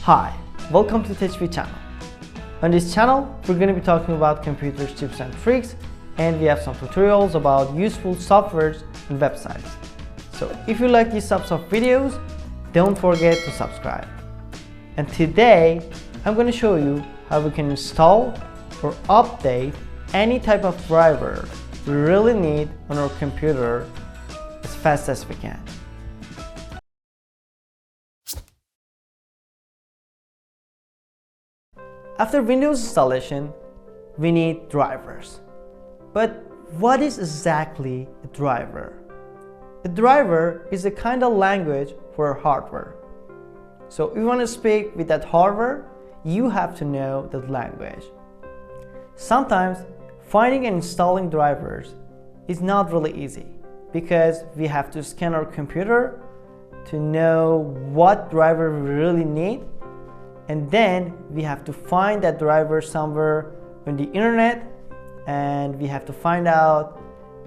Hi, welcome to TechFe channel. On this channel, we're going to be talking about computers, tips and tricks, and we have some tutorials about useful softwares and websites. So if you like these types of videos, don't forget to subscribe. And today, I'm going to show you how we can install or update any type of driver we really need on our computer as fast as we can. After Windows installation, we need drivers. But what is exactly a driver? A driver is a kind of language for hardware. So if you want to speak with that hardware, you have to know that language. Sometimes finding and installing drivers is not really easy because we have to scan our computer to know what driver we really need, and then we have to find that driver somewhere on the internet, and we have to find out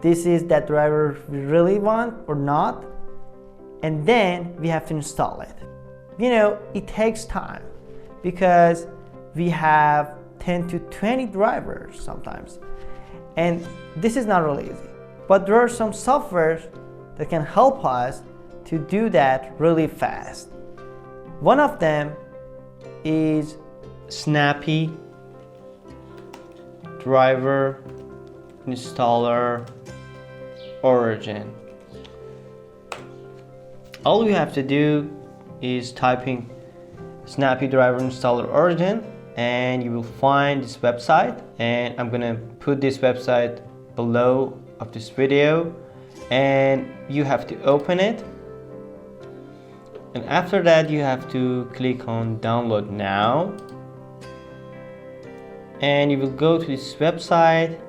this is that driver we really want or not, and then we have to install it. You know, it takes time because we have 10 to 20 drivers sometimes, and this is not really easy. But there are some softwares that can help us to do that really fast. One of them is Snappy Driver Installer Origin. All you have to do is typing Snappy Driver Installer Origin and you will find this website, and I'm gonna put this website below of this video, and you have to open it. And after that, you have to click on download now, and you will go to this website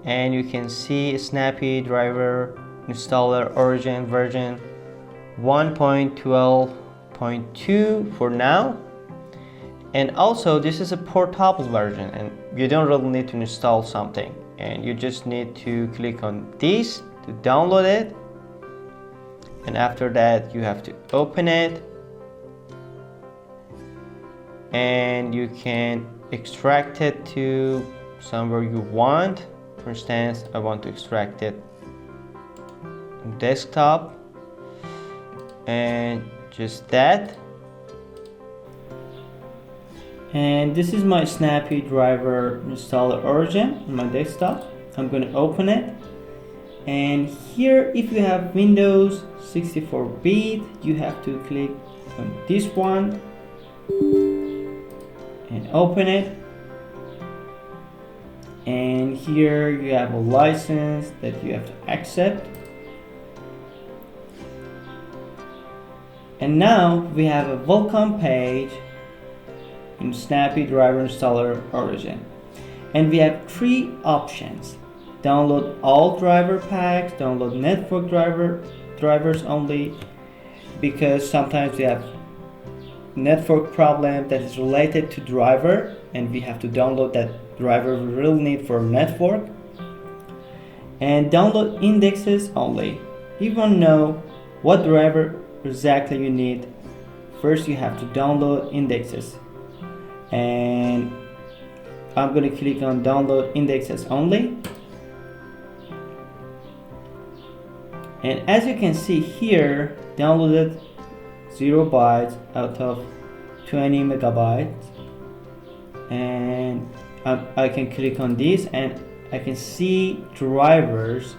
and you can see Snappy Driver Installer Origin version 1.12.2 for now. And also this is a portable version and you don't really need to install something, and you just need to click on this to download it. And after that, you have to open it, and you can extract it to somewhere you want. For instance, I want to extract it on desktop, and just that. And this is my Snappy Driver Installer Origin on my desktop. I'm going to open it. And here, if you have Windows 64-bit, you have to click on this one and open it. And here you have a license that you have to accept. And now we have a welcome page in Snappy Driver Installer Origin. And we have three options: download all driver packs, download network drivers only, because sometimes we have network problem that is related to driver and we have to download that driver we really need for network. And download indexes only. If you want to know what driver exactly you need, first you have to download indexes, and I'm going to click on download indexes only. And as you can see here, downloaded 0 bytes out of 20 megabytes. And I can click on this and I can see drivers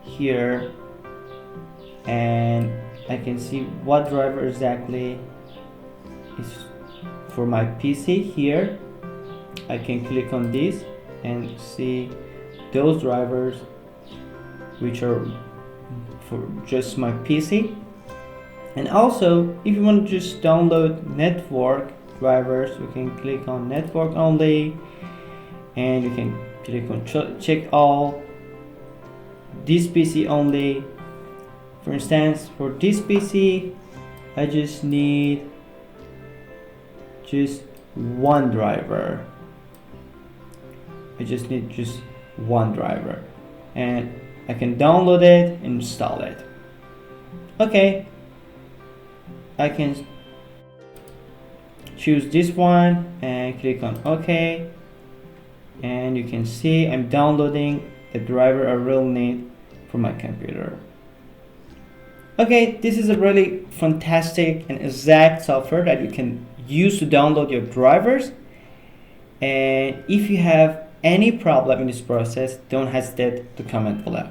here, and I can see what driver exactly is for my PC here. I can click on this and see those drivers which are for just my PC. And also, if you want to just download network drivers, you can click on network only, and you can click on check all, this PC only. For instance, for this PC, I just need just one driver. I just need just one driver, and I can download it and install it. Okay, I can choose this one and click on OK, and you can see I'm downloading the driver I will need for my computer. Okay, this is a really fantastic and exact software that you can use to download your drivers. And if you have any problem in this process, don't hesitate to comment below.